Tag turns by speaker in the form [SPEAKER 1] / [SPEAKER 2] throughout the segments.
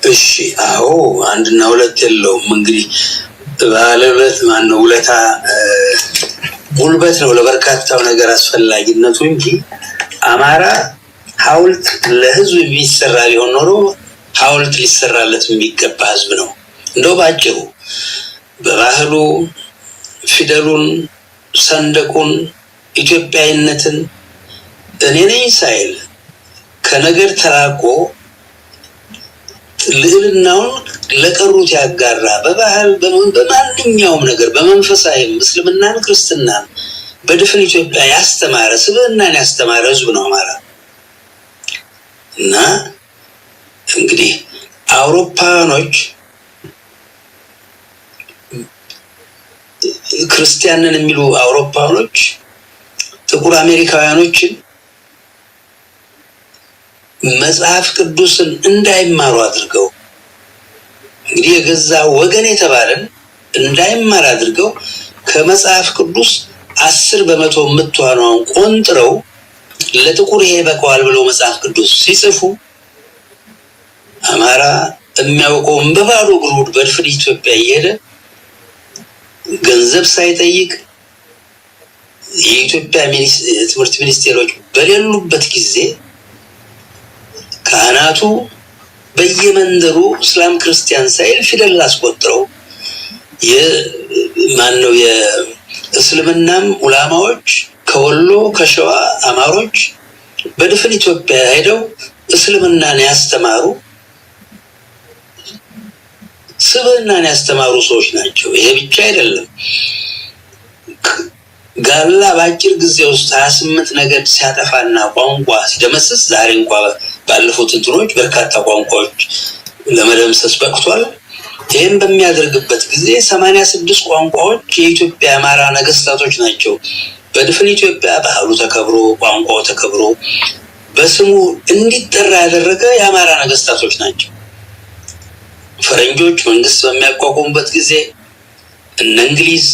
[SPEAKER 1] እሺ አዎ አንድና ሁለት የለውም። እንግዲህ ባለበት ማነው ውለታ ጉልበት ነው ለበርካታው ነገር አስፈላጊነቱ እንጂ አማራ ሐውልት ለህዝብ ቢሰራ ቢሆን ኖሮ ሐውልት ሊሰራለት የሚገባ ህዝብ ነው። እንደው ባጭሩ በባህሉ ፊደሉን ሰንደቁን ኢትዮጵያዊነትን እኔ ነኝ ሳይል ከነገር ተላቆ ልዕልናውን ለቀሩት ያጋራ በባህል በማንኛውም ነገር በመንፈሳዊ እስልምናን ክርስትናን በድፍን ኢትዮጵያ ያስተማረ ስብዕናን ያስተማረ ህዝብ ነው አማራ። እና እንግዲህ አውሮፓኖች ክርስቲያንን የሚሉ አውሮፓኖች ጥቁር አሜሪካውያኖችን መጽሐፍ ቅዱስን እንዳይማሩ አድርገው እንግዲህ የገዛ ወገን የተባለን እንዳይማር አድርገው ከመጽሐፍ ቅዱስ 10% የምትሆነውን ቆንጥረው ለጥቁር ይሄ በቀዋል ብለው መጽሐፍ ቅዱስ ሲጽፉ አማራ የሚያውቀውን በባዶ እግሩ በድፍን ኢትዮጵያ እየሄደ ገንዘብ ሳይጠይቅ የኢትዮጵያ ትምህርት ሚኒስቴሮች በሌሉበት ጊዜ ካህናቱ በየመንደሩ እስላም ክርስቲያን ሳይል ፊደል አስቆጥረው የማነው የእስልምናም ዑላማዎች ከወሎ ከሸዋ አማሮች በድፍን ኢትዮጵያ ሄደው እስልምናን ያስተማሩ ስብዕናን ያስተማሩ ሰዎች ናቸው። ይሄ ብቻ አይደለም። ጋላ በአጭር ጊዜ ውስጥ 28 ነገድ ሲያጠፋና ቋንቋ ሲደመስስ ዛሬ እንኳን ባለፉት እንትኖች በርካታ ቋንቋዎች ለመደምሰስ በቅቷል። ይህም በሚያደርግበት ጊዜ 86 ቋንቋዎች የኢትዮጵያ አማራ ነገስታቶች ናቸው በድፍን ኢትዮጵያ ባህሉ ተከብሮ ቋንቋው ተከብሮ በስሙ እንዲጠራ ያደረገ የአማራ ነገስታቶች ናቸው። ፈረንጆች መንግስት በሚያቋቁሙበት ጊዜ እነ እንግሊዝ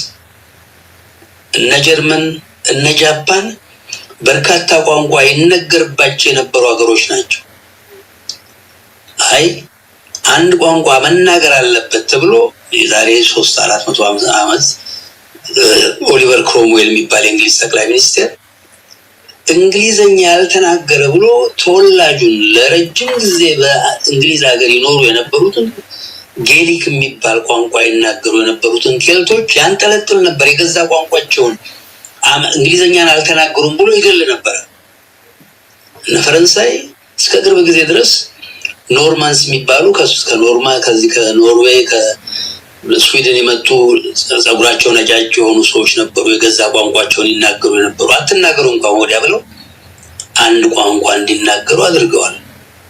[SPEAKER 1] እነ ጀርመን እነ ጃፓን በርካታ ቋንቋ ይነገርባቸው የነበሩ ሀገሮች ናቸው። አይ አንድ ቋንቋ መናገር አለበት ተብሎ የዛሬ 300-400 ዓመት ኦሊቨር ክሮምዌል የሚባል የእንግሊዝ ጠቅላይ ሚኒስትር እንግሊዘኛ ያልተናገረ ብሎ ተወላጁን ለረጅም ጊዜ በእንግሊዝ ሀገር ይኖሩ የነበሩትን ጌሊክ የሚባል ቋንቋ ይናገሩ የነበሩትን ኬልቶች ያንጠለጥል ነበር። የገዛ ቋንቋቸውን እንግሊዘኛን አልተናገሩም ብሎ ይገል ነበር። እነ ፈረንሳይ እስከ ቅርብ ጊዜ ድረስ ኖርማንስ የሚባሉ ከዚህ ከኖርዌይ ከስዊድን የመጡ ጸጉራቸው ነጫጭ የሆኑ ሰዎች ነበሩ። የገዛ ቋንቋቸውን ይናገሩ የነበሩ አትናገሩ እንኳን ወዲያ ብለው አንድ ቋንቋ እንዲናገሩ አድርገዋል።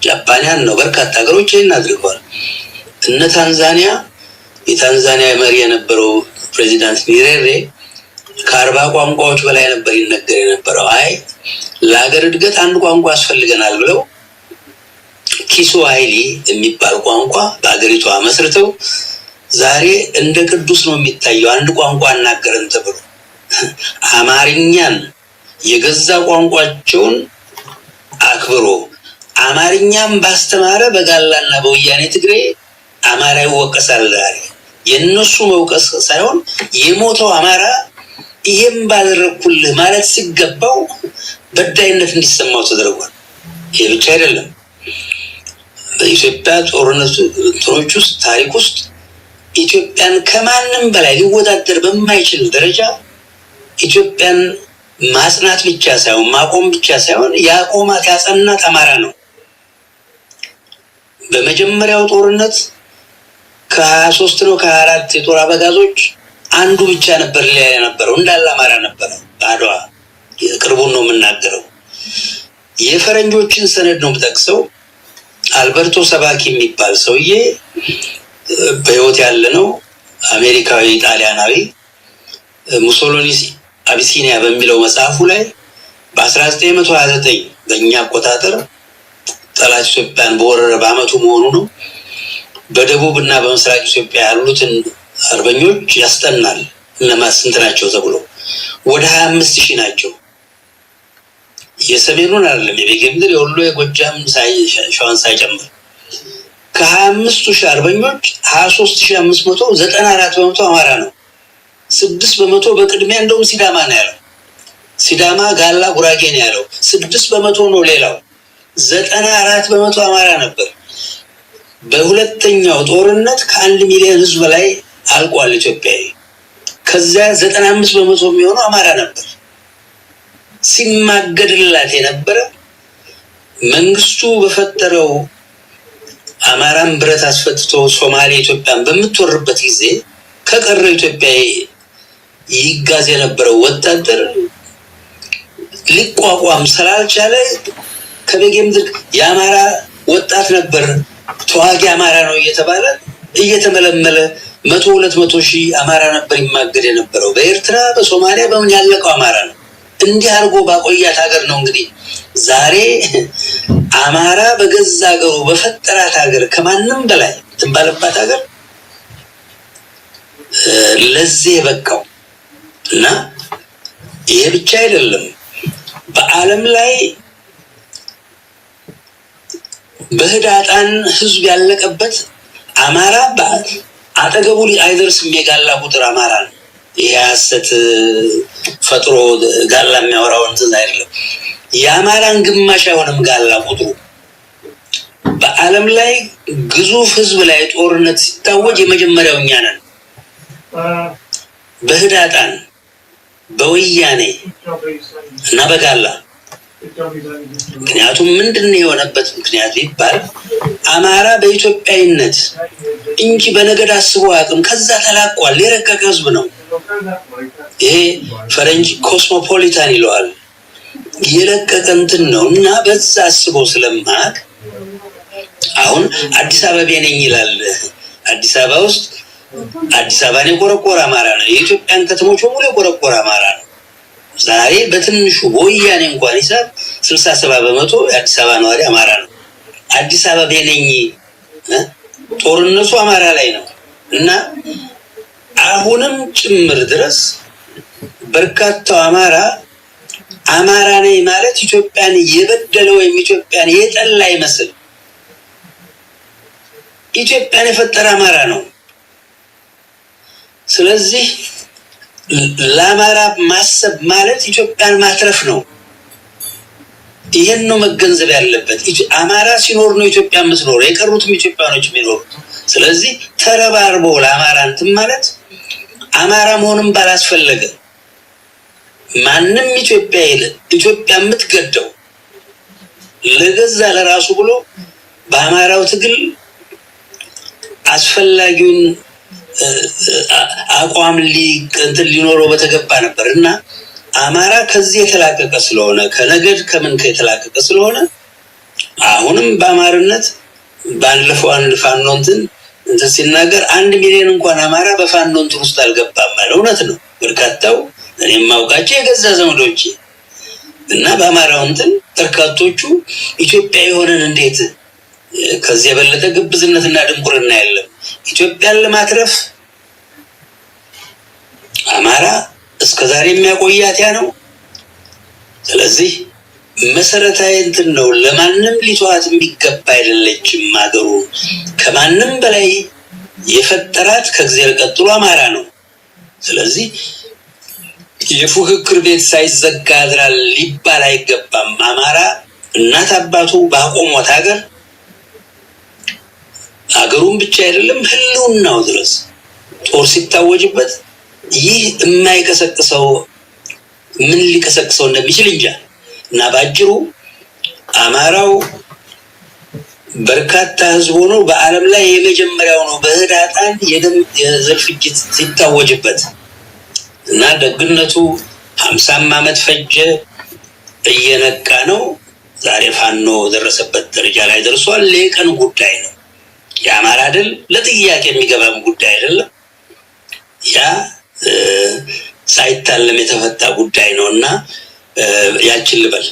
[SPEAKER 1] ጃፓንያን ነው በርካታ ሀገሮች ይህን አድርገዋል። እነ ታንዛኒያ የታንዛኒያ መሪ የነበረው ፕሬዚዳንት ኒሬሬ ከ40 ቋንቋዎች በላይ ነበር ይነገር የነበረው። አይ ለሀገር እድገት አንድ ቋንቋ ያስፈልገናል ብለው ኪስዋሂሊ የሚባል ቋንቋ በአገሪቷ መስርተው ዛሬ እንደ ቅዱስ ነው የሚታየው። አንድ ቋንቋ እናገረን ተብሎ አማርኛን የገዛ ቋንቋቸውን አክብሮ አማርኛም ባስተማረ በጋላና በወያኔ ትግሬ አማራ ይወቀሳል። ዛሬ የነሱ መውቀስ ሳይሆን የሞተው አማራ ይሄም ባደረኩልህ ማለት ሲገባው በዳይነት እንዲሰማው ተደርጓል። ይሄ ብቻ አይደለም። በኢትዮጵያ ጦርነቶች ውስጥ ታሪክ ውስጥ ኢትዮጵያን ከማንም በላይ ሊወዳደር በማይችል ደረጃ ኢትዮጵያን ማጽናት ብቻ ሳይሆን ማቆም ብቻ ሳይሆን ያቆማት ያጸናት አማራ ነው። በመጀመሪያው ጦርነት ከ23 ነው ከ24 የጦር አበጋዞች አንዱ ብቻ ነበር ሊያ የነበረው እንዳለ አማራ ነበር። አድዋ የቅርቡን ነው የምናገረው። የፈረንጆችን ሰነድ ነው የምጠቅሰው። አልበርቶ ሰባኪ የሚባል ሰውዬ በህይወት ያለ ነው። አሜሪካዊ ጣሊያናዊ ሙሶሎኒ አቢሲኒያ በሚለው መጽሐፉ ላይ በ1929 በእኛ አቆጣጠር ጠላት ኢትዮጵያን በወረረ በአመቱ መሆኑ ነው በደቡብና በምስራቅ ኢትዮጵያ ያሉትን አርበኞች ያስጠናል። እነማን ስንት ናቸው ተብሎ ወደ 25,000 ናቸው። የሰሜኑን አይደለም የቤጌምድር የወሎ የጎጃም ሸዋን ሳይጨምር ከ20 ከ5000 አርበኞች 23594 በመቶ አማራ ነው። 6% በቅድሚያ እንደውም ሲዳማ ነው ያለው። ሲዳማ፣ ጋላ፣ ጉራጌ ነው ያለው። 6% ነው ሌላው። 94% አማራ ነበር። በሁለተኛው ጦርነት ከ1 ሚሊዮን ህዝብ በላይ አልቋል ኢትዮጵያዊ። ከዛ 95% የሚሆነው አማራ ነበር። ሲማገድላት የነበረ መንግስቱ በፈጠረው አማራን ብረት አስፈትቶ ሶማሌ ኢትዮጵያን በምትወርበት ጊዜ ከቀረው ኢትዮጵያዊ ይጋዝ የነበረው ወታደር ሊቋቋም ስላልቻለ ከበጌምድር የአማራ ወጣት ነበር ተዋጊ አማራ ነው እየተባለ እየተመለመለ 100-200 ሺህ አማራ ነበር ይማገድ የነበረው። በኤርትራ በሶማሊያ በምን ያለቀው አማራ ነው። እንዲህ አድርጎ ባቆያት ሀገር ነው እንግዲህ ዛሬ አማራ በገዛ ሀገሩ በፈጠራት ሀገር ከማንም በላይ ትንባለባት ሀገር ለዚህ የበቃው እና ይሄ ብቻ አይደለም። በዓለም ላይ በህዳጣን ህዝብ ያለቀበት አማራ አጠገቡ አይደርስም። የጋላ ቁጥር አማራ ነው። ይሄ ሐሰት ፈጥሮ ጋላ የሚያወራው እንትን አይደለም። የአማራን ግማሽ አይሆንም ጋላ ቁጥሩ። በዓለም ላይ ግዙፍ ህዝብ ላይ ጦርነት ሲታወጅ የመጀመሪያው እኛ ነን። በህዳጣን በወያኔ እና በጋላ ምክንያቱም ምንድነው የሆነበት ምክንያት ቢባል አማራ በኢትዮጵያዊነት እንጂ በነገድ አስቦ አቅም ከዛ ተላቋል። የረቀቀ ህዝብ ነው። ይሄ ፈረንጅ ኮስሞፖሊታን ይለዋል። የረቀቀ እንትን ነው እና በዛ አስቦ ስለማቅ አሁን አዲስ አበባ ነኝ ይላል። አዲስ አበባ ውስጥ አዲስ አበባን የቆረቆረ አማራ ነው። የኢትዮጵያን ከተሞች በሙሉ የቆረቆረ አማራ ነው። ዛሬ በትንሹ በወያኔ እንኳን ሂሳብ 67% የአዲስ አበባ ነዋሪ አማራ ነው። አዲስ አበባ ነኝ ጦርነቱ አማራ ላይ ነው እና አሁንም ጭምር ድረስ በርካታው አማራ ነኝ ማለት ኢትዮጵያን የበደለ ወይም ኢትዮጵያን የጠላ ይመስል ኢትዮጵያን የፈጠረ አማራ ነው። ስለዚህ ለአማራ ማሰብ ማለት ኢትዮጵያን ማትረፍ ነው። ይሄን ነው መገንዘብ ያለበት። አማራ ሲኖር ነው ኢትዮጵያ የምትኖር፣ የቀሩትም ኢትዮጵያኖች የሚኖሩት። ስለዚህ ተረባርቦ ለአማራ እንትን ማለት አማራ መሆንም ባላስፈለገ ማንም ኢትዮጵያ የምትገደው ለገዛ ለራሱ ብሎ በአማራው ትግል አስፈላጊውን አቋም ሊኖረው በተገባ ነበር እና አማራ ከዚህ የተላቀቀ ስለሆነ ከነገድ ከምን የተላቀቀ ስለሆነ አሁንም በአማርነት ባለፈው አንድ ፋኖ እንትን ሲናገር 1 ሚሊዮን እንኳን አማራ በፋኖ እንትን ውስጥ አልገባም ማለት እውነት ነው። በርካታው እኔም ማውቃቸው የገዛ ዘመዶቼ እና በአማራው እንትን በርካቶቹ ኢትዮጵያ የሆነን እንዴት ከዚህ የበለጠ ግብዝነትና ድንቁርና የለም። ኢትዮጵያን ለማትረፍ አማራ እስከዛሬ የሚያቆያት ያ ነው። ስለዚህ መሰረታዊ እንትን ነው። ለማንም ሊተዋት የሚገባ አይደለችም። ሀገሩ ከማንም በላይ የፈጠራት ከእግዚአብሔር ቀጥሎ አማራ ነው። ስለዚህ የፉክክር ቤት ሳይዘጋ ያድራል ሊባል አይገባም። አማራ እናት አባቱ ባቆሟት ሀገሩን ብቻ አይደለም ህልውናው ድረስ ጦር ሲታወጅበት ይህ የማይቀሰቅሰው ምን ሊቀሰቅሰው እንደሚችል እንጃ እና ባጭሩ አማራው በርካታ ህዝብ ሆኖ በዓለም ላይ የመጀመሪያው ነው በህዳጣን የዘር ፍጅት ሲታወጅበት እና ደግነቱ 50 ዓመት ፈጀ እየነቃ ነው። ዛሬ ፋኖ ደረሰበት ደረጃ ላይ ደርሷል። ለቀን ጉዳይ ነው። የአማራ ድል ለጥያቄ የሚገባም ጉዳይ አይደለም። ያ ሳይታለም የተፈታ ጉዳይ ነውና ያችን ልበል።